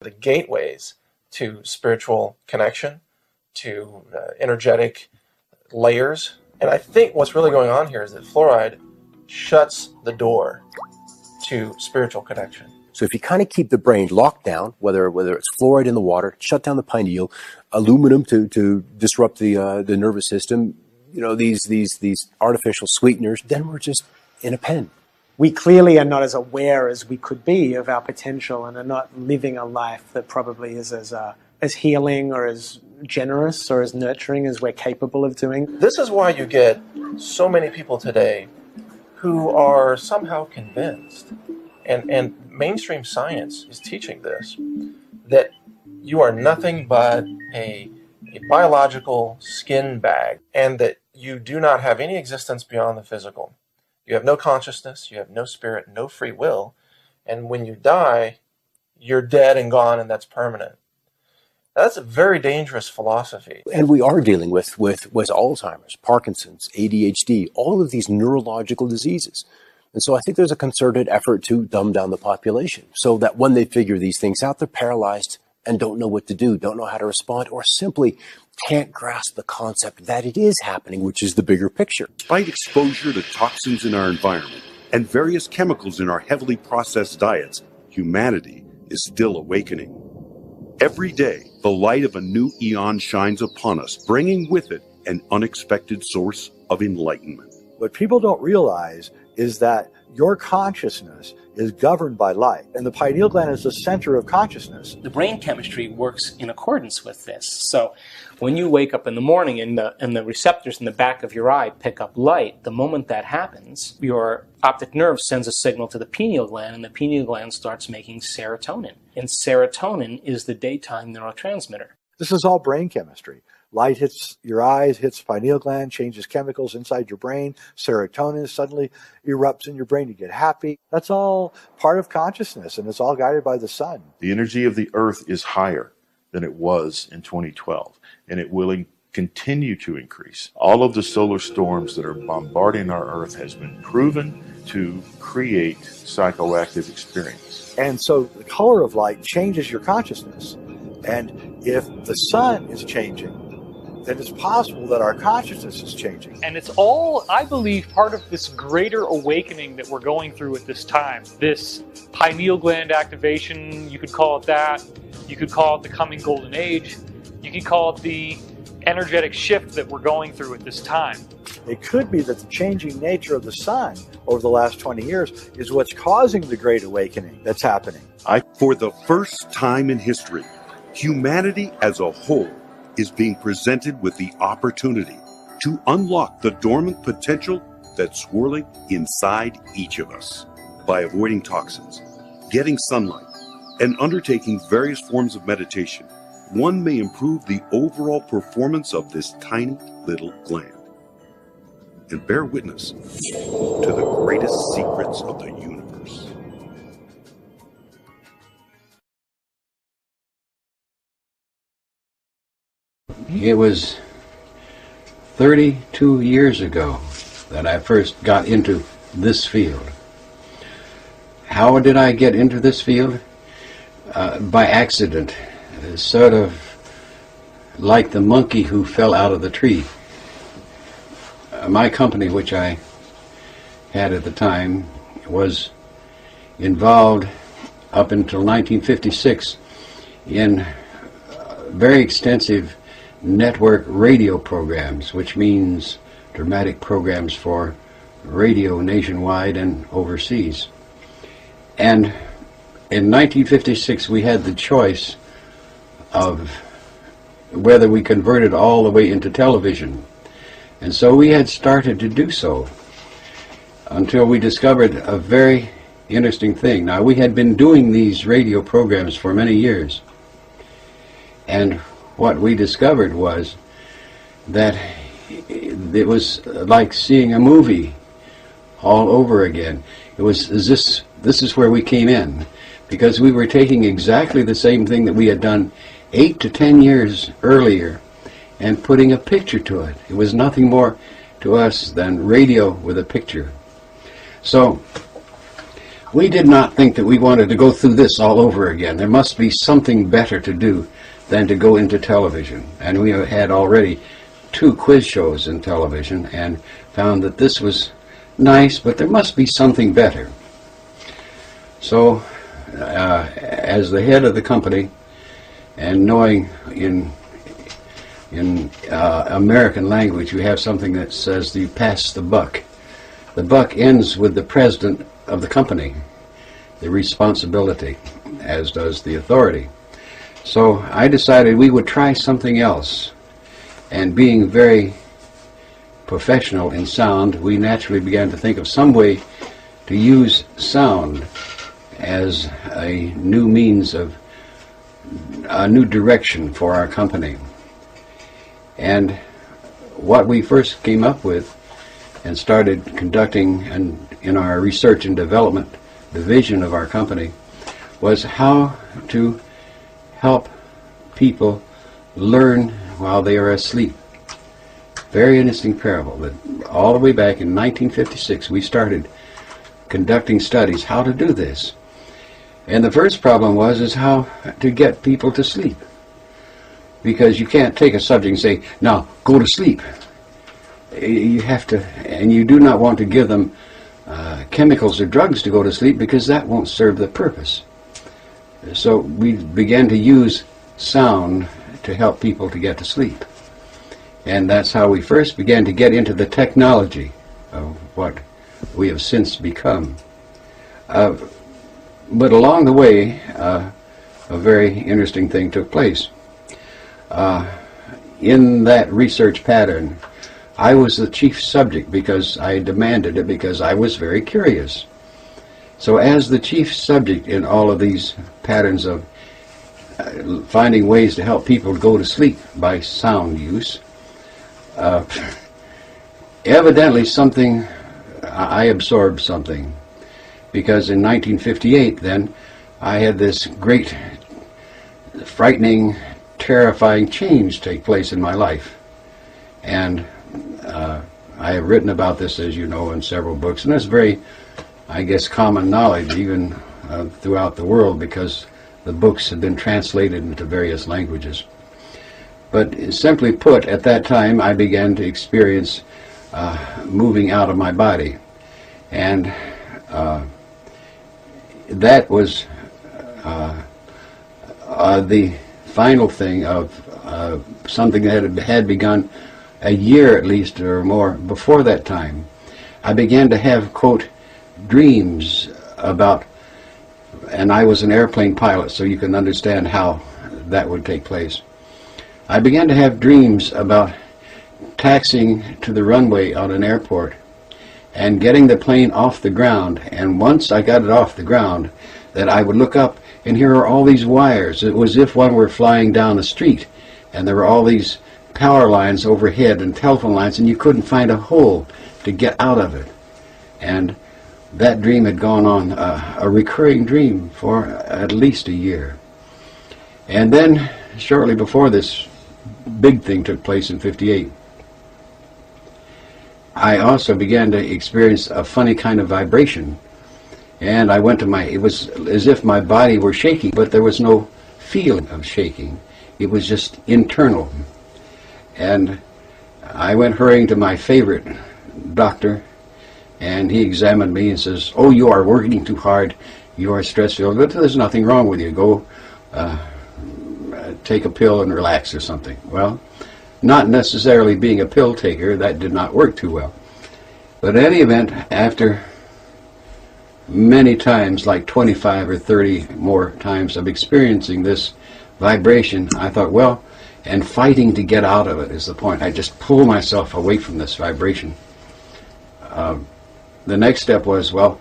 the gateways to spiritual connection, to energetic layers. And I think what's really going on here is that fluoride shuts the door to spiritual connection. So if you kind of keep the brain locked down, whether it's fluoride in the water, shut down the pineal, aluminum to disrupt the nervous system, these artificial sweeteners, then we're just in a pen. We clearly are not as aware as we could be of our potential and are not living a life that probably is as healing or as generous or as nurturing as we're capable of doing. This is why you get so many people today who are somehow convinced, and mainstream science is teaching this, that you are nothing but a biological skin bag, and that you do not have any existence beyond the physical. You have no consciousness, you have no spirit, no free will, and when you die, you're dead and gone, and that's permanent. That's a very dangerous philosophy. And we are dealing with Alzheimer's, Parkinson's, ADHD, all of these neurological diseases. And so I think there's a concerted effort to dumb down the population so that when they figure these things out, they're paralyzed and don't know what to do, don't know how to respond, or simply can't grasp the concept that it is happening, which is the bigger picture. Despite exposure to toxins in our environment and various chemicals in our heavily processed diets, humanity is still awakening. Every day, the light of a new eon shines upon us, bringing with it an unexpected source of enlightenment. What people don't realize is that your consciousness is governed by light, and the pineal gland is the center of consciousness. The brain chemistry works in accordance with this. So when you wake up in the morning and the receptors in the back of your eye pick up light, the moment that happens, your optic nerve sends a signal to the pineal gland, and the pineal gland starts making serotonin. And serotonin is the daytime neurotransmitter. This is all brain chemistry. Light hits your eyes, hits the pineal gland, changes chemicals inside your brain. Serotonin suddenly erupts in your brain. You get happy. That's all part of consciousness, and it's all guided by the sun. The energy of the Earth is higher than it was in 2012, and it will continue to increase. All of the solar storms that are bombarding our Earth has been proven to create psychoactive experience. And so the color of light changes your consciousness. And if the sun is changing, then it's possible that our consciousness is changing. And it's all, I believe, part of this greater awakening that we're going through at this time. This pineal gland activation, you could call it that. You could call it the coming golden age. You could call it the energetic shift that we're going through at this time. It could be that the changing nature of the sun over the last 20 years is what's causing the great awakening that's happening. For the first time in history, humanity as a whole is being presented with the opportunity to unlock the dormant potential that's swirling inside each of us. By avoiding toxins, getting sunlight, and undertaking various forms of meditation, one may improve the overall performance of this tiny little gland and bear witness to the greatest secrets of the universe. It was 32 years ago that I first got into this field. How did I get into this field? By accident, sort of like the monkey who fell out of the tree. My company, which I had at the time, was involved up until 1956 in very extensive network radio programs, which means dramatic programs for radio nationwide and overseas. And in 1956 we had the choice of whether we converted all the way into television. And so we had started to do so until we discovered a very interesting thing. Now, we had been doing these radio programs for many years, and what we discovered was that it was like seeing a movie all over again. It was this is where we came in, because we were taking exactly the same thing that we had done 8 to 10 years earlier and putting a picture to it. It was nothing more to us than radio with a picture. So we did not think that we wanted to go through this all over again. There must be something better to do than to go into television. And we had already 2 quiz shows in television and found that this was nice, but there must be something better. So, as the head of the company, and knowing in American language, you have something that says you pass the buck. The buck ends with the president of the company, the responsibility, as does the authority. So I decided we would try something else. And being very professional in sound, we naturally began to think of some way to use sound as a new means of a new direction for our company. And what we first came up with and started conducting in our research and development division of our company was how to help people learn while they are asleep. Very interesting parable that all the way back in 1956 we started conducting studies how to do this. And the first problem is how to get people to sleep. Because you can't take a subject and say, now go to sleep. You have to, and you do not want to give them chemicals or drugs to go to sleep because that won't serve the purpose. So we began to use sound to help people to get to sleep. And that's how we first began to get into the technology of what we have since become. But along the way, a very interesting thing took place. In that research pattern, I was the chief subject because I demanded it, because I was very curious. So as the chief subject in all of these patterns of finding ways to help people go to sleep by sound use, evidently I absorbed something. Because in 1958 then, I had this great, frightening, terrifying change take place in my life. And I have written about this, as you know, in several books, and it's very, I guess, common knowledge even throughout the world because the books have been translated into various languages. But simply put, at that time I began to experience moving out of my body. And that was the final thing of something that had begun a year at least or more before that time. I began to have, quote, dreams about, and I was an airplane pilot, so you can understand how that would take place. I began to have dreams about taxiing to the runway on an airport and getting the plane off the ground, and once I got it off the ground, that I would look up and here are all these wires. It was as if one were flying down the street, and there were all these power lines overhead and telephone lines, and you couldn't find a hole to get out of it. And that dream had gone on, a recurring dream for at least a year. And then, shortly before this big thing took place in '58, I also began to experience a funny kind of vibration. And I went to it was as if my body were shaking, but there was no feeling of shaking. It was just internal. And I went hurrying to my favorite doctor, and he examined me and says, "Oh, you are working too hard. You are stress-filled, but there's nothing wrong with you. Go take a pill and relax or something." Well, not necessarily being a pill taker, that did not work too well. But in any event, after many times, like 25 or 30 more times of experiencing this vibration, I thought, well, and fighting to get out of it is the point. I just pull myself away from this vibration. The next step was, well,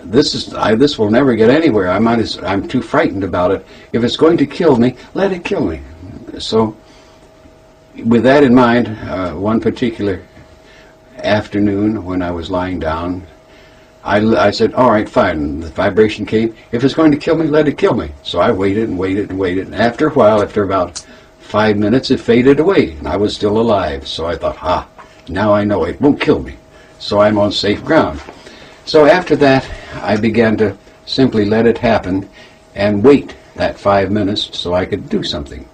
this will never get anywhere. I'm too frightened about it. If it's going to kill me, let it kill me. So, with that in mind, one particular afternoon when I was lying down, I said, all right, fine. The vibration came. If it's going to kill me, let it kill me. So I waited and waited and waited. And after a while, after about 5 minutes, it faded away, and I was still alive. So I thought, now I know it won't kill me. So I'm on safe ground. So after that, I began to simply let it happen and wait that 5 minutes so I could do something.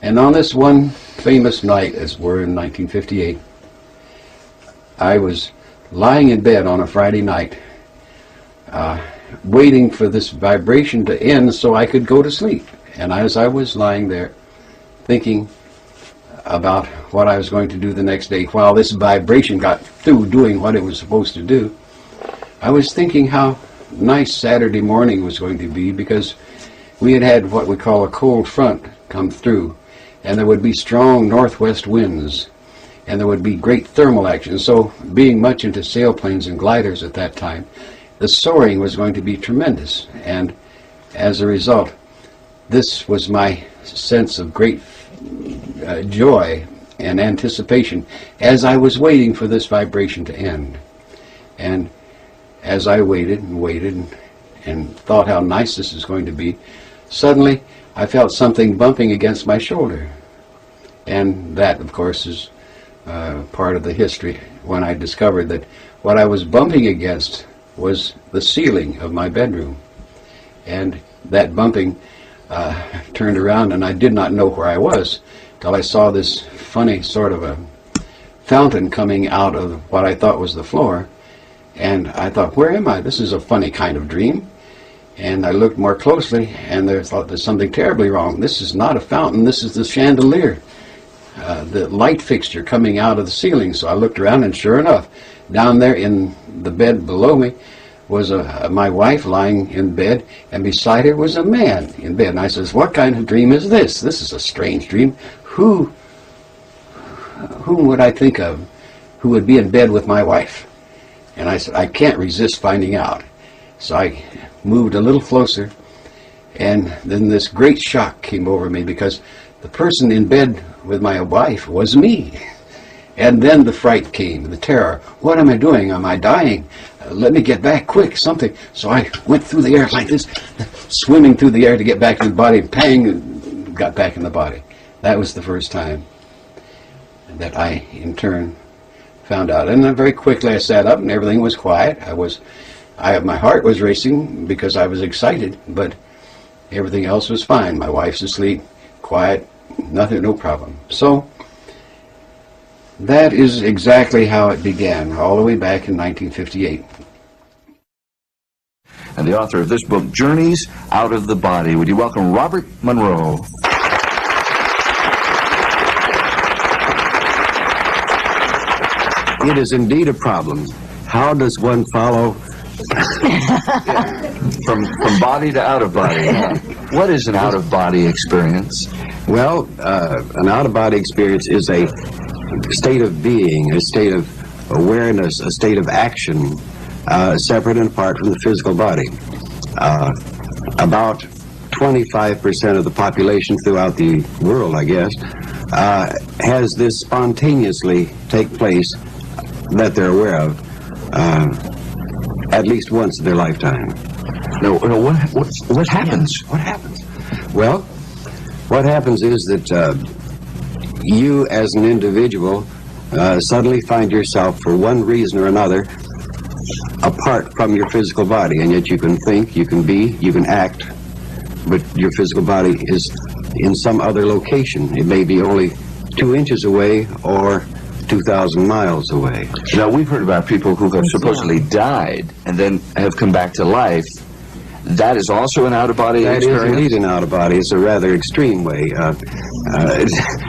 And on this one famous night, as we're in 1958, I was lying in bed on a Friday night, waiting for this vibration to end so I could go to sleep. And as I was lying there thinking about what I was going to do the next day, while this vibration got through doing what it was supposed to do, I was thinking how nice Saturday morning was going to be, because we had had what we call a cold front come through, and there would be strong northwest winds, and there would be great thermal action. So, being much into sailplanes and gliders at that time, the soaring was going to be tremendous. And as a result, this was my sense of great joy and anticipation as I was waiting for this vibration to end. And as I waited and waited and thought how nice this is going to be, suddenly I felt something bumping against my shoulder. And that, of course, is part of the history when I discovered that what I was bumping against was the ceiling of my bedroom. And that bumping turned around, and I did not know where I was till I saw this funny sort of a fountain coming out of what I thought was the floor. And I thought, where am I? This is a funny kind of dream. And I looked more closely, and I thought there's something terribly wrong. This is not a fountain, this is the chandelier, the light fixture coming out of the ceiling. So I looked around, and sure enough, down there in the bed below me was my wife lying in bed, and beside her was a man in bed. And I says, what kind of dream is this? This is a strange dream. Who would I think of who would be in bed with my wife? And I said, I can't resist finding out. So I moved a little closer, and then this great shock came over me, because the person in bed with my wife was me. And then the fright came, the terror. What am I doing? Am I dying? Let me get back quick, something. So I went through the air like this, swimming through the air to get back in the body, pang, got back in the body. That was the first time that I, in turn, found out. And then very quickly I sat up, and everything was quiet. My heart was racing because I was excited, but everything else was fine. My wife's asleep, quiet, nothing, no problem. So that is exactly how it began, all the way back in 1958. And the author of this book, Journeys Out of the Body. Would you welcome Robert Monroe? It is indeed a problem. How does one follow from body to out of body? What is an out of body experience? Well, an out of body experience is a state of being, a state of awareness, a state of action, separate and apart from the physical body. About 25% of the population throughout the world, I guess, has this spontaneously take place that they're aware of at least once in their lifetime. No, what happens? What happens? Well, what happens is that you as an individual suddenly find yourself, for one reason or another, apart from your physical body, and yet you can think, you can be, you can act, but your physical body is in some other location. It may be only 2 inches away or 2,000 miles away. Now, we've heard about people who have supposedly died and then have come back to life. That is also an out-of-body experience? That is indeed an out-of-body. It's a rather extreme way.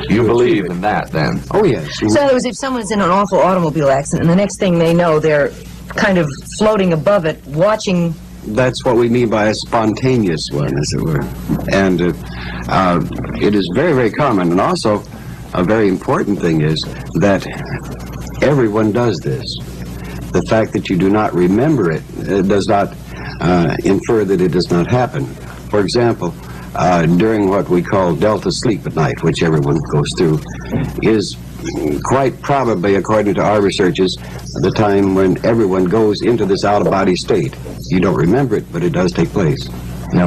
You believe in that, then? Oh, yes. So in other words, if someone's in an awful automobile accident, and the next thing they know, they're kind of floating above it, watching... That's what we mean by a spontaneous one, as it were. And it is very, very common. And also, a very important thing is that everyone does this. The fact that you do not remember it does not infer that it does not happen. For example, during what we call delta sleep at night, which everyone goes through, is quite probably, according to our researches, the time when everyone goes into this out-of-body state. You don't remember it, but it does take place.